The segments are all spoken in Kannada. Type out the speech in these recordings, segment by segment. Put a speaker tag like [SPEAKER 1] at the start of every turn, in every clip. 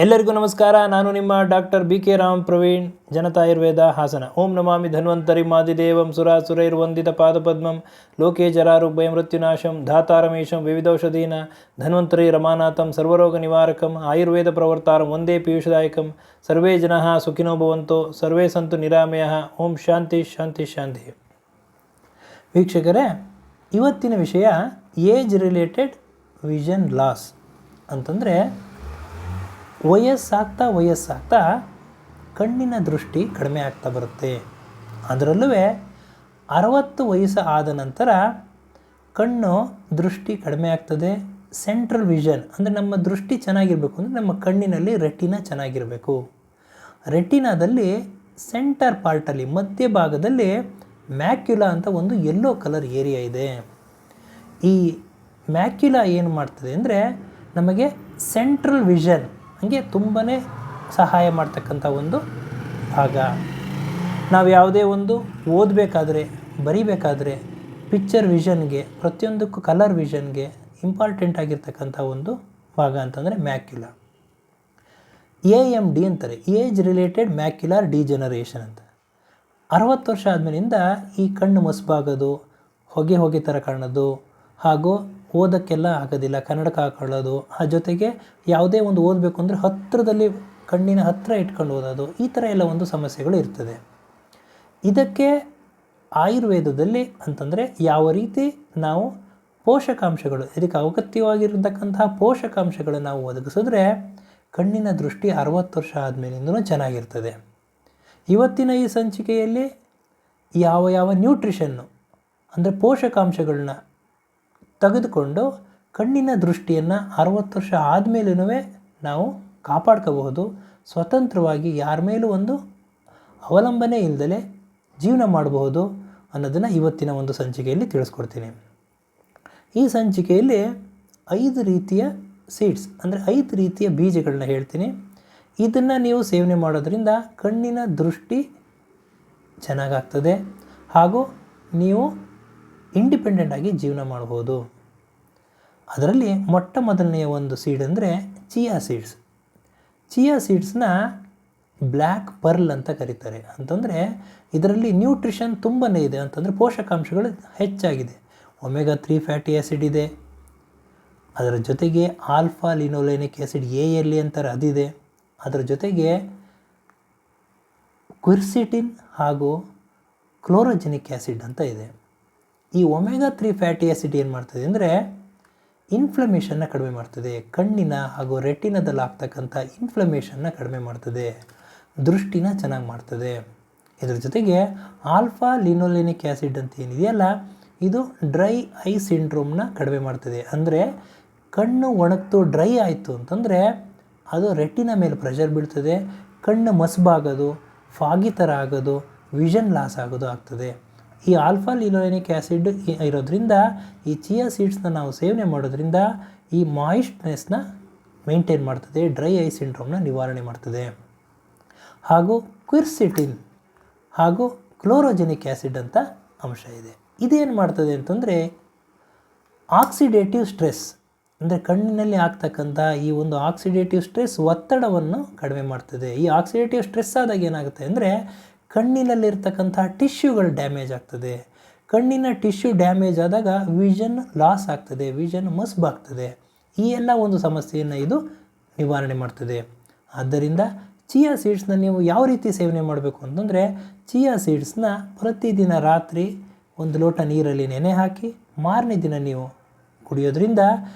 [SPEAKER 1] ಎಲ್ಲರಿಗೂ ನಮಸ್ಕಾರ. ನಾನು ನಿಮ್ಮ ಡಾಕ್ಟರ್ BK ರಾಮ್ ಪ್ರವೀಣ್, ಜನತಾ ಆಯುರ್ವೇದ ಹಾಸನ. ಓಂ ನಮಾಮಿ ಧನ್ವಂತರಿ ಮಾದಿದೇವಂ ಸುರಾಸುರೈರ್ವಂದಿತ ಪಾದಪದ್ಮಂ ಲೋಕೆ ಜರಾರುಗ್ಭಯ ಮೃತ್ಯುನಾಶಂ ಧಾತಾರಮೇಶಂ ವಿವಿಧೌಷಧೀನ ಧನ್ವಂತರಿ ರಮಾನಾಥಂ ಸರ್ವರೋಗ ನಿವಾರಕಂ ಆಯುರ್ವೇದ ಪ್ರವರ್ತಾರಂ ಒಂದೇ ಪೀಯೂಷದಾಯಕಂ. ಸರ್ವೇ ಜನಃ ಸುಖಿನೋ ಭವಂತೋ, ಸರ್ವೇ ಸಂತು ನಿರಾಮಯಃ. ಓಂ ಶಾಂತಿ ಶಾಂತಿ ಶಾಂತಿ. ವೀಕ್ಷಕರೇ, ಇವತ್ತಿನ ವಿಷಯ ಏಜ್ ರಿಲೇಟೆಡ್ ವಿಷನ್ ಲಾಸ್ ಅಂತಂದರೆ, ವಯಸ್ಸಾಗ್ತಾ ಕಣ್ಣಿನ ದೃಷ್ಟಿ ಕಡಿಮೆ ಆಗ್ತಾ ಬರುತ್ತೆ. ಅದರಲ್ಲೂ 60 ವಯಸ್ಸು ಆದ ನಂತರ ಕಣ್ಣು ದೃಷ್ಟಿ ಕಡಿಮೆ ಆಗ್ತದೆ. ಸೆಂಟ್ರಲ್ ವಿಷನ್ ಅಂದರೆ ನಮ್ಮ ದೃಷ್ಟಿ ಚೆನ್ನಾಗಿರಬೇಕು ಅಂದರೆ ನಮ್ಮ ಕಣ್ಣಿನಲ್ಲಿ ರೆಟಿನಾ ಚೆನ್ನಾಗಿರಬೇಕು. ರೆಟಿನಾದಲ್ಲಿ ಸೆಂಟರ್ ಪಾರ್ಟಲ್ಲಿ ಮಧ್ಯಭಾಗದಲ್ಲಿ ಮ್ಯಾಕ್ಯುಲಾ ಅಂತ ಒಂದು ಯೆಲ್ಲೋ ಕಲರ್ ಏರಿಯಾ ಇದೆ. ಈ ಮ್ಯಾಕ್ಯುಲಾ ಏನು ಮಾಡ್ತದೆ ಅಂದರೆ ನಮಗೆ ಸೆಂಟ್ರಲ್ ವಿಷನ್ ಹಂಗೆ ತುಂಬಾ ಸಹಾಯ ಮಾಡ್ತಕ್ಕಂಥ ಒಂದು ಭಾಗ. ನಾವು ಯಾವುದೇ ಒಂದು ಓದಬೇಕಾದ್ರೆ, ಬರಿಬೇಕಾದ್ರೆ ಪಿಕ್ಚರ್ ವಿಷನ್ಗೆ, ಪ್ರತಿಯೊಂದಕ್ಕೂ ಕಲರ್ ವಿಷನ್ಗೆ ಇಂಪಾರ್ಟೆಂಟ್ ಆಗಿರ್ತಕ್ಕಂಥ ಒಂದು ಭಾಗ ಅಂತಂದರೆ ಮ್ಯಾಕ್ಯುಲಾ. AMD ಅಂತಾರೆ, ಏಜ್ ರಿಲೇಟೆಡ್ ಮ್ಯಾಕ್ಯುಲಾರ್ ಡಿಜನರೇಷನ್ ಅಂತ. 60 ವರ್ಷ ಆದಮೇಲಿಂದ ಈ ಕಣ್ಣು ಮಸುಬಾಗೋದು, ಹೊಗೆ ಥರ ಕಾಣೋದು, ಹಾಗೂ ಓದೋಕ್ಕೆಲ್ಲ ಆಗೋದಿಲ್ಲ, ಕನ್ನಡಕ ಹಾಕೊಳ್ಳೋದು, ಆ ಜೊತೆಗೆ ಯಾವುದೇ ಒಂದು ಓದಬೇಕು ಅಂದರೆ ಹತ್ತಿರದಲ್ಲಿ ಕಣ್ಣಿನ ಹತ್ತಿರ ಇಟ್ಕೊಂಡು ಓದೋದು, ಈ ಥರ ಎಲ್ಲ ಒಂದು ಸಮಸ್ಯೆಗಳು ಇರ್ತದೆ. ಇದಕ್ಕೆ ಆಯುರ್ವೇದದಲ್ಲಿ ಅಂತಂದರೆ ಯಾವ ರೀತಿ ನಾವು ಪೋಷಕಾಂಶಗಳು, ಇದಕ್ಕೆ ಅಗತ್ಯವಾಗಿರತಕ್ಕಂತಹ ಪೋಷಕಾಂಶಗಳು ನಾವು ಒದಗಿಸಿದ್ರೆ ಕಣ್ಣಿನ ದೃಷ್ಟಿ 60 ವರ್ಷ ಆದಮೇಲಿಂದಲೂ ಚೆನ್ನಾಗಿರ್ತದೆ. ಇವತ್ತಿನ ಈ ಸಂಚಿಕೆಯಲ್ಲಿ ಯಾವ ನ್ಯೂಟ್ರಿಷನ್ನು ಅಂದರೆ ಪೋಷಕಾಂಶಗಳನ್ನ ತೆಗೆದುಕೊಂಡು ಕಣ್ಣಿನ ದೃಷ್ಟಿಯನ್ನು 60 ವರ್ಷ ಆದಮೇಲೂ ನಾವು ಕಾಪಾಡ್ಕೋಬಹುದು, ಸ್ವತಂತ್ರವಾಗಿ ಯಾರ ಮೇಲೂ ಒಂದು ಅವಲಂಬನೆ ಇಲ್ಲದೆ ಜೀವನ ಮಾಡಬಹುದು ಅನ್ನೋದನ್ನು ಇವತ್ತಿನ ಒಂದು ಸಂಚಿಕೆಯಲ್ಲಿ ತಿಳಿಸ್ಕೊಡ್ತೀನಿ. ಈ ಸಂಚಿಕೆಯಲ್ಲಿ 5 ರೀತಿಯ ಸೀಡ್ಸ್ ಅಂದರೆ 5 ರೀತಿಯ ಬೀಜಗಳನ್ನ ಹೇಳ್ತೀನಿ. ಇದನ್ನು ನೀವು ಸೇವನೆ ಮಾಡೋದ್ರಿಂದ ಕಣ್ಣಿನ ದೃಷ್ಟಿ ಚೆನ್ನಾಗಾಗ್ತದೆ ಹಾಗೂ ನೀವು ಇಂಡಿಪೆಂಡೆಂಟಾಗಿ ಜೀವನ ಮಾಡ್ಬೋದು. ಅದರಲ್ಲಿ ಮೊದಲನೆಯ ಒಂದು ಸೀಡ್ ಅಂದರೆ ಚಿಯಾ ಸೀಡ್ಸ್. ಚಿಯಾ ಸೀಡ್ಸ್ನ ಬ್ಲ್ಯಾಕ್ ಪರ್ಲ್ ಅಂತ ಕರೀತಾರೆ. ಅಂತಂದರೆ ಇದರಲ್ಲಿ ನ್ಯೂಟ್ರಿಷನ್ ತುಂಬಾ ಇದೆ, ಅಂತಂದರೆ ಪೋಷಕಾಂಶಗಳು ಹೆಚ್ಚಾಗಿದೆ. ಒಮೆಗಾ 3 ಫ್ಯಾಟಿ ಆ್ಯಸಿಡ್ ಇದೆ, ಅದರ ಜೊತೆಗೆ ಆಲ್ಫಾ ಲಿನೋಲೆನಿಕ್ ಆ್ಯಸಿಡ್ ALA ಅಂತಾರೆ, ಅದಿದೆ. ಅದರ ಜೊತೆಗೆ ಕ್ವಿರ್ಸಿಟಿನ್ ಹಾಗೂ ಕ್ಲೋರೋಜೆನಿಕ್ ಆ್ಯಸಿಡ್ ಅಂತ ಇದೆ. ಈ ಒಮೆಗಾ 3 ಫ್ಯಾಟಿ ಆ್ಯಸಿಡ್ ಏನು ಮಾಡ್ತದೆ ಅಂದರೆ ಇನ್ಫ್ಲಮೇಷನ್ನ ಕಡಿಮೆ ಮಾಡ್ತದೆ. ಕಣ್ಣಿನ ಹಾಗೂ ರೆಟಿನದಲ್ಲಿ ಆಗ್ತಕ್ಕಂಥ ಇನ್ಫ್ಲಮೇಷನ್ನ ಕಡಿಮೆ ಮಾಡ್ತದೆ, ದೃಷ್ಟಿನ ಚೆನ್ನಾಗಿ ಮಾಡ್ತದೆ. ಇದರ ಜೊತೆಗೆ ಆಲ್ಫಾ ಲಿನೋಲೆನಿಕ್ ಆ್ಯಸಿಡ್ ಅಂತ ಏನಿದೆಯಲ್ಲ, ಇದು ಡ್ರೈ ಐ ಸಿಂಡ್ರೋಮ್ನ ಕಡಿಮೆ ಮಾಡ್ತದೆ. ಅಂದರೆ ಕಣ್ಣು ಒಣಗ್ತು ಡ್ರೈ ಆಯಿತು ಅಂತಂದರೆ ಅದು ರೆಟಿನ ಮೇಲೆ ಪ್ರೆಷರ್ ಬೀಳ್ತದೆ, ಕಣ್ಣು ಮಸುಬಾಗೋದು, ಫಾಗಿ ಥರ ಆಗೋದು, ವಿಷನ್ ಲಾಸ್ ಆಗೋದು ಆಗ್ತದೆ. ಈ ಆಲ್ಫಾ ಲಿನೋಲೆನಿಕ್ ಆ್ಯಸಿಡ್ ಇರೋದ್ರಿಂದ ಈ ಚಿಯಾ ಸೀಡ್ಸ್ನ ನಾವು ಸೇವನೆ ಮಾಡೋದ್ರಿಂದ ಈ ಮಾಯಿಸ್ಟ್ನೆಸ್ನ ಮೇಂಟೈನ್ ಮಾಡ್ತದೆ, ಡ್ರೈ ಐ ಸಿಂಡ್ರೋಮ್ನ ನಿವಾರಣೆ ಮಾಡ್ತದೆ. ಹಾಗೂ ಕ್ವಿರ್ಸಿಟಿನ್ ಹಾಗೂ ಕ್ಲೋರೋಜೆನಿಕ್ ಆ್ಯಸಿಡ್ ಅಂತ ಅಂಶ ಇದೆ. ಇದೇನು ಮಾಡ್ತದೆ ಅಂತಂದರೆ ಆಕ್ಸಿಡೇಟಿವ್ ಸ್ಟ್ರೆಸ್ ಅಂದರೆ ಕಣ್ಣಿನಲ್ಲಿ ಆಗ್ತಕ್ಕಂಥ ಈ ಒಂದು ಆಕ್ಸಿಡೇಟಿವ್ ಸ್ಟ್ರೆಸ್ ಒತ್ತಡವನ್ನು ಕಡಿಮೆ ಮಾಡ್ತದೆ. ಈ ಆಕ್ಸಿಡೇಟಿವ್ ಸ್ಟ್ರೆಸ್ ಆದಾಗ ಏನಾಗುತ್ತೆ ಅಂದರೆ ಕಣ್ಣಿನಲ್ಲಿರ್ತಕ್ಕಂಥ ಟಿಶ್ಯೂಗಳು ಡ್ಯಾಮೇಜ್ ಆಗ್ತದೆ. ಕಣ್ಣಿನ ಟಿಶ್ಯೂ ಡ್ಯಾಮೇಜ್ ಆದಾಗ ವಿಷನ್ ಲಾಸ್ ಆಗ್ತದೆ, ವಿಷನ್ ಮಸುಬಾಗ್ತದೆ. ಈ ಎಲ್ಲ ಒಂದು ಸಮಸ್ಯೆಯನ್ನು ಇದು ನಿವಾರಣೆ ಮಾಡ್ತದೆ. ಆದ್ದರಿಂದ ಚಿಯಾ ಸೀಡ್ಸ್ನ ನೀವು ಯಾವ ರೀತಿ ಸೇವನೆ ಮಾಡಬೇಕು ಅಂತಂದರೆ, ಚಿಯಾ ಸೀಡ್ಸ್ನ ಪ್ರತಿದಿನ ರಾತ್ರಿ 1 ಲೋಟ ನೀರಲ್ಲಿ ನೆನೆ ಹಾಕಿ ಮಾರನೇ ದಿನ ನೀವು ಕುಡಿಯೋದ್ರಿಂದ,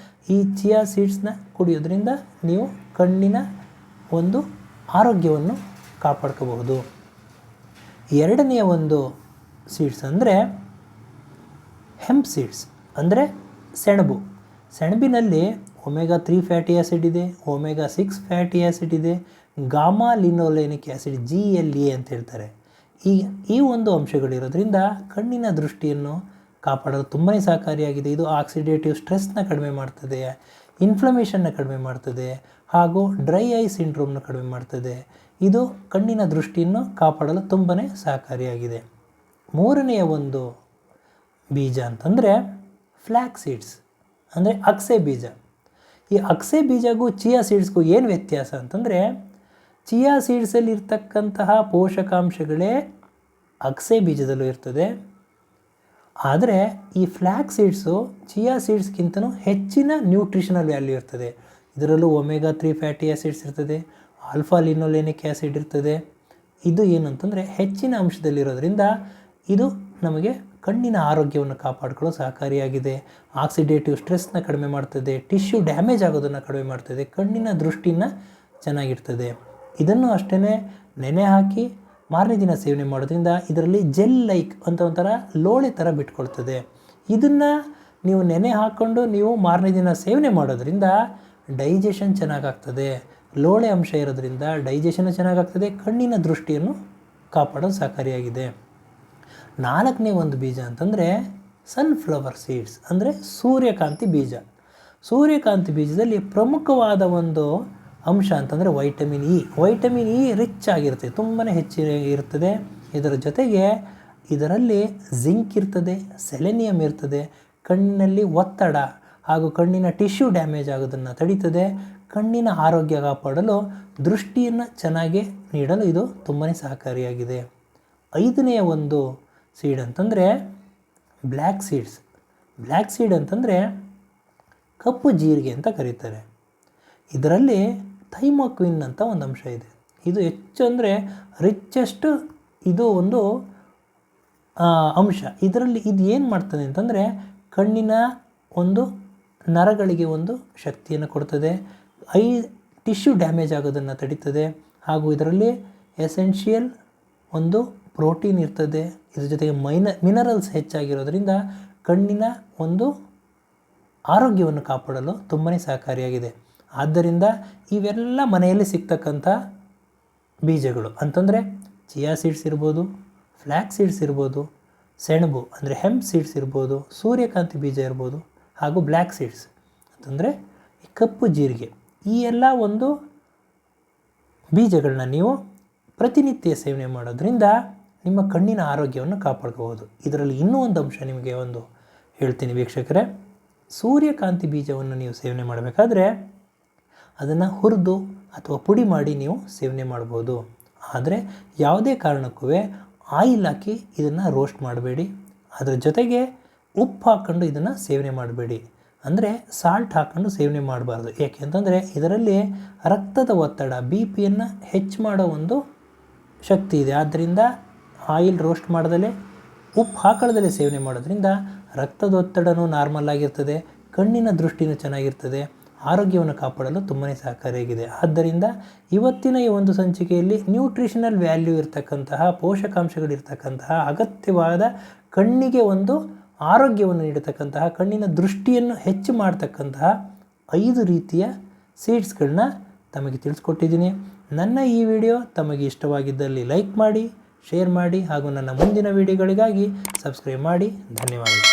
[SPEAKER 1] ಈ ಚಿಯಾ ಸೀಡ್ಸ್ನ ಕುಡಿಯೋದ್ರಿಂದ ನೀವು ಕಣ್ಣಿನ ಒಂದು ಆರೋಗ್ಯವನ್ನು ಕಾಪಾಡ್ಕೋಬಹುದು. ಎರಡನೆಯ ಒಂದು ಸೀಡ್ಸ್ ಅಂದರೆ ಹೆಂಪ್ ಸೀಡ್ಸ್ ಅಂದರೆ ಸೆಣಬು. ಸೆಣಬಿನಲ್ಲಿ ಒಮೆಗಾ 3 ಫ್ಯಾಟಿ ಆ್ಯಸಿಡ್ ಇದೆ, ಒಮೆಗಾ 6 ಫ್ಯಾಟಿ ಆ್ಯಸಿಡ್ ಇದೆ, ಗಾಮಾ ಲಿನೋಲೆನಿಕ್ ಆ್ಯಸಿಡ್ GLA ಅಂತ ಹೇಳ್ತಾರೆ. ಈ ಒಂದು ಅಂಶಗಳಿರೋದ್ರಿಂದ ಕಣ್ಣಿನ ದೃಷ್ಟಿಯನ್ನು ಕಾಪಾಡೋದು ತುಂಬಾ ಸಹಕಾರಿಯಾಗಿದೆ. ಇದು ಆಕ್ಸಿಡೇಟಿವ್ ಸ್ಟ್ರೆಸ್ನ ಕಡಿಮೆ ಮಾಡ್ತದೆ, ಇನ್ಫ್ಲಮೇಷನ್ನ ಕಡಿಮೆ ಮಾಡ್ತದೆ ಹಾಗೂ ಡ್ರೈ ಐ ಸಿಂಡ್ರೋಮ್ನ ಕಡಿಮೆ ಮಾಡ್ತದೆ. ಇದು ಕಣ್ಣಿನ ದೃಷ್ಟಿಯನ್ನು ಕಾಪಾಡಲು ತುಂಬಾ ಸಹಕಾರಿಯಾಗಿದೆ. ಮೂರನೆಯ ಒಂದು ಬೀಜ ಅಂತಂದರೆ ಫ್ಲ್ಯಾಕ್ ಸೀಡ್ಸ್ ಅಂದರೆ ಅಗಸೆ ಬೀಜ. ಈ ಅಗಸೆ ಬೀಜಗೂ ಚಿಯಾ ಸೀಡ್ಸ್ಗೂ ಏನು ವ್ಯತ್ಯಾಸ ಅಂತಂದರೆ, ಚಿಯಾ ಸೀಡ್ಸಲ್ಲಿ ಇರ್ತಕ್ಕಂತಹ ಪೋಷಕಾಂಶಗಳೇ ಅಗಸೆ ಬೀಜದಲ್ಲೂ ಇರ್ತದೆ. ಆದರೆ ಈ ಫ್ಲ್ಯಾಕ್ಸ್ ಸೀಡ್ಸು ಚಿಯಾ ಸೀಡ್ಸ್ಗಿಂತಲೂ ಹೆಚ್ಚಿನ ನ್ಯೂಟ್ರಿಷನಲ್ ವ್ಯಾಲ್ಯೂ ಇರ್ತದೆ. ಇದರಲ್ಲೂ ಒಮೆಗಾ 3 ಫ್ಯಾಟಿ ಆ್ಯಸಿಡ್ಸ್ ಇರ್ತದೆ, ಆಲ್ಫಾ ಲಿನೋಲೆನಿಕ್ ಆ್ಯಸಿಡ್ ಇರ್ತದೆ. ಇದು ಏನು ಅಂತಂದರೆ ಹೆಚ್ಚಿನ ಅಂಶದಲ್ಲಿರೋದ್ರಿಂದ ಇದು ನಮಗೆ ಕಣ್ಣಿನ ಆರೋಗ್ಯವನ್ನು ಕಾಪಾಡಿಕೊಳ್ಳೋ ಸಹಕಾರಿಯಾಗಿದೆ. ಆಕ್ಸಿಡೇಟಿವ್ ಸ್ಟ್ರೆಸ್ನ ಕಡಿಮೆ ಮಾಡ್ತದೆ, ಟಿಶ್ಯೂ ಡ್ಯಾಮೇಜ್ ಆಗೋದನ್ನು ಕಡಿಮೆ ಮಾಡ್ತದೆ, ಕಣ್ಣಿನ ದೃಷ್ಟಿನ ಚೆನ್ನಾಗಿರ್ತದೆ. ಇದನ್ನು ಅಷ್ಟೇ ನೆನೆ ಹಾಕಿ ಮಾರನೇ ದಿನ ಸೇವನೆ ಮಾಡೋದ್ರಿಂದ ಇದರಲ್ಲಿ ಜೆಲ್ ಲೈಕ್ ಅಂತ ಒಂಥರ ಲೋಳೆ ಥರ ಬಿಟ್ಕೊಳ್ತದೆ. ಇದನ್ನು ನೀವು ನೆನೆ ಹಾಕ್ಕೊಂಡು ನೀವು ಮಾರನೇ ದಿನ ಸೇವನೆ ಮಾಡೋದ್ರಿಂದ ಡೈಜೆಷನ್ ಚೆನ್ನಾಗಾಗ್ತದೆ. ಲೋಳೆ ಅಂಶ ಇರೋದ್ರಿಂದ ಡೈಜೆಷನ್ ಚೆನ್ನಾಗಾಗ್ತದೆ, ಕಣ್ಣಿನ ದೃಷ್ಟಿಯನ್ನು ಕಾಪಾಡೋದು ಸಹಕಾರಿಯಾಗಿದೆ. 4ನೇ ಒಂದು ಬೀಜ ಅಂತಂದರೆ ಸನ್ಫ್ಲವರ್ ಸೀಡ್ಸ್, ಅಂದರೆ ಸೂರ್ಯಕಾಂತಿ ಬೀಜ. ಸೂರ್ಯಕಾಂತಿ ಬೀಜದಲ್ಲಿ ಪ್ರಮುಖವಾದ ಒಂದು ಅಂಶ ಅಂತಂದರೆ vitamin E. Vitamin E rich ಆಗಿರುತ್ತೆ, ತುಂಬಾ ಹೆಚ್ಚಿರುತ್ತದೆ. ಇದರ ಜೊತೆಗೆ ಇದರಲ್ಲಿ ಜಿಂಕ್ ಇರ್ತದೆ, ಸೆಲೆನಿಯಮ್ ಇರ್ತದೆ. ಕಣ್ಣಿನಲ್ಲಿ ಒತ್ತಡ ಹಾಗೂ ಕಣ್ಣಿನ ಟಿಶ್ಯೂ ಡ್ಯಾಮೇಜ್ ಆಗೋದನ್ನು ತಡೀತದೆ. ಕಣ್ಣಿನ ಆರೋಗ್ಯ ಕಾಪಾಡಲು, ದೃಷ್ಟಿಯನ್ನು ಚೆನ್ನಾಗಿ ನೀಡಲು ಇದು ತುಂಬಾ ಸಹಕಾರಿಯಾಗಿದೆ. 5ನೆಯ ಒಂದು ಸೀಡ್ ಅಂತಂದರೆ ಬ್ಲ್ಯಾಕ್ ಸೀಡ್ಸ್. ಬ್ಲ್ಯಾಕ್ ಸೀಡ್ ಅಂತಂದರೆ ಕಪ್ಪು ಜೀರಿಗೆ ಅಂತ ಕರೀತಾರೆ. ಇದರಲ್ಲಿ ಥೈಮೋಕ್ವಿನ್ ಅಂತ ಒಂದು ಅಂಶ ಇದೆ. ಇದು ಹೆಚ್ಚು ಅಂದರೆ ರಿಚೆಸ್ಟ್ ಇದು ಒಂದು ಅಂಶ. ಇದರಲ್ಲಿ ಇದು ಏನು ಮಾಡ್ತದೆ ಅಂತಂದರೆ ಕಣ್ಣಿನ ಒಂದು ನರಗಳಿಗೆ ಒಂದು ಶಕ್ತಿಯನ್ನು ಕೊಡ್ತದೆ, ಟಿಶ್ಯೂ ಡ್ಯಾಮೇಜ್ ಆಗೋದನ್ನು ತಡೀತದೆ. ಹಾಗೂ ಇದರಲ್ಲಿ ಎಸೆನ್ಷಿಯಲ್ ಒಂದು ಪ್ರೋಟೀನ್ ಇರ್ತದೆ. ಇದ್ರ ಜೊತೆಗೆ ಮಿನರಲ್ಸ್ ಹೆಚ್ಚಾಗಿರೋದ್ರಿಂದ ಕಣ್ಣಿನ ಒಂದು ಆರೋಗ್ಯವನ್ನು ಕಾಪಾಡಲು ತುಂಬಾ ಸಹಕಾರಿಯಾಗಿದೆ. ಆದ್ದರಿಂದ ಇವೆಲ್ಲ ಮನೆಯಲ್ಲಿ ಸಿಗ್ತಕ್ಕಂಥ ಬೀಜಗಳು ಅಂತಂದರೆ ಚಿಯಾ ಸೀಡ್ಸ್ ಇರ್ಬೋದು, ಫ್ಲ್ಯಾಕ್ಸ್ ಸೀಡ್ಸ್ ಇರ್ಬೋದು, ಸೆಣಬು ಅಂದರೆ ಹೆಂಪ್ ಸೀಡ್ಸ್ ಇರ್ಬೋದು, ಸೂರ್ಯಕಾಂತಿ ಬೀಜ ಇರ್ಬೋದು, ಹಾಗೂ ಬ್ಲ್ಯಾಕ್ ಸೀಡ್ಸ್ ಅಂತಂದರೆ ಈ ಕಪ್ಪು ಜೀರಿಗೆ. ಈ ಎಲ್ಲ ಒಂದು ಬೀಜಗಳನ್ನ ನೀವು ಪ್ರತಿನಿತ್ಯ ಸೇವನೆ ಮಾಡೋದ್ರಿಂದ ನಿಮ್ಮ ಕಣ್ಣಿನ ಆರೋಗ್ಯವನ್ನು ಕಾಪಾಡ್ಕೋಬೋದು. ಇದರಲ್ಲಿ ಇನ್ನೂ ಒಂದು ಅಂಶ ನಿಮಗೆ ಒಂದು ಹೇಳ್ತೀನಿ ವೀಕ್ಷಕರೇ. ಸೂರ್ಯಕಾಂತಿ ಬೀಜವನ್ನು ನೀವು ಸೇವನೆ ಮಾಡಬೇಕಾದ್ರೆ ಅದನ್ನು ಹುರಿದು ಅಥವಾ ಪುಡಿ ಮಾಡಿ ನೀವು ಸೇವನೆ ಮಾಡ್ಬೋದು. ಆದರೆ ಯಾವುದೇ ಕಾರಣಕ್ಕೂ ಆಯಿಲ್ ಹಾಕಿ ಇದನ್ನು ರೋಸ್ಟ್ ಮಾಡಬೇಡಿ. ಅದರ ಜೊತೆಗೆ ಉಪ್ಪು ಹಾಕ್ಕೊಂಡು ಇದನ್ನು ಸೇವನೆ ಮಾಡಬೇಡಿ. ಅಂದರೆ ಸಾಲ್ಟ್ ಹಾಕ್ಕೊಂಡು ಸೇವನೆ ಮಾಡಬಾರ್ದು. ಏಕೆ ಅಂತಂದರೆ ಇದರಲ್ಲಿ ರಕ್ತದ ಒತ್ತಡ BP-ಯನ್ನು ಹೆಚ್ಚು ಮಾಡೋ ಒಂದು ಶಕ್ತಿ ಇದೆ. ಆದ್ದರಿಂದ ಆಯಿಲ್ ರೋಸ್ಟ್ ಮಾಡ್ದಲೇ ಉಪ್ಪು ಹಾಕೊಳ್ಳದಲ್ಲೇ ಸೇವನೆ ಮಾಡೋದ್ರಿಂದ ರಕ್ತದ ಒತ್ತಡನೂ ನಾರ್ಮಲ್ ಆಗಿರ್ತದೆ, ಕಣ್ಣಿನ ದೃಷ್ಟಿನೂ ಚೆನ್ನಾಗಿರ್ತದೆ, ಆರೋಗ್ಯವನ್ನು ಕಾಪಾಡಲು ತುಂಬಾ ಸಹಕಾರಿಯಾಗಿದೆ. ಆದ್ದರಿಂದ ಇವತ್ತಿನ ಈ ಒಂದು ಸಂಚಿಕೆಯಲ್ಲಿ ನ್ಯೂಟ್ರಿಷನಲ್ ವ್ಯಾಲ್ಯೂ ಇರತಕ್ಕಂತಹ, ಪೋಷಕಾಂಶಗಳಿರ್ತಕ್ಕಂತಹ, ಅಗತ್ಯವಾದ ಕಣ್ಣಿಗೆ ಒಂದು ಆರೋಗ್ಯವನ್ನು ನೀಡತಕ್ಕಂತಹ, ಕಣ್ಣಿನ ದೃಷ್ಟಿಯನ್ನು ಹೆಚ್ಚು ಮಾಡ್ತಕ್ಕಂತಹ 5 ರೀತಿಯ ಸೀಡ್ಸ್ಗಳನ್ನ ತಮಗೆ ತಿಳಿಸ್ಕೊಟ್ಟಿದ್ದೀನಿ. ನನ್ನ ಈ ವಿಡಿಯೋ ತಮಗೆ ಇಷ್ಟವಾಗಿದ್ದಲ್ಲಿ ಲೈಕ್ ಮಾಡಿ, ಶೇರ್ ಮಾಡಿ ಹಾಗೂ ನನ್ನ ಮುಂದಿನ ವಿಡಿಯೋಗಳಿಗಾಗಿ ಸಬ್ಸ್ಕ್ರೈಬ್ ಮಾಡಿ. ಧನ್ಯವಾದಗಳು.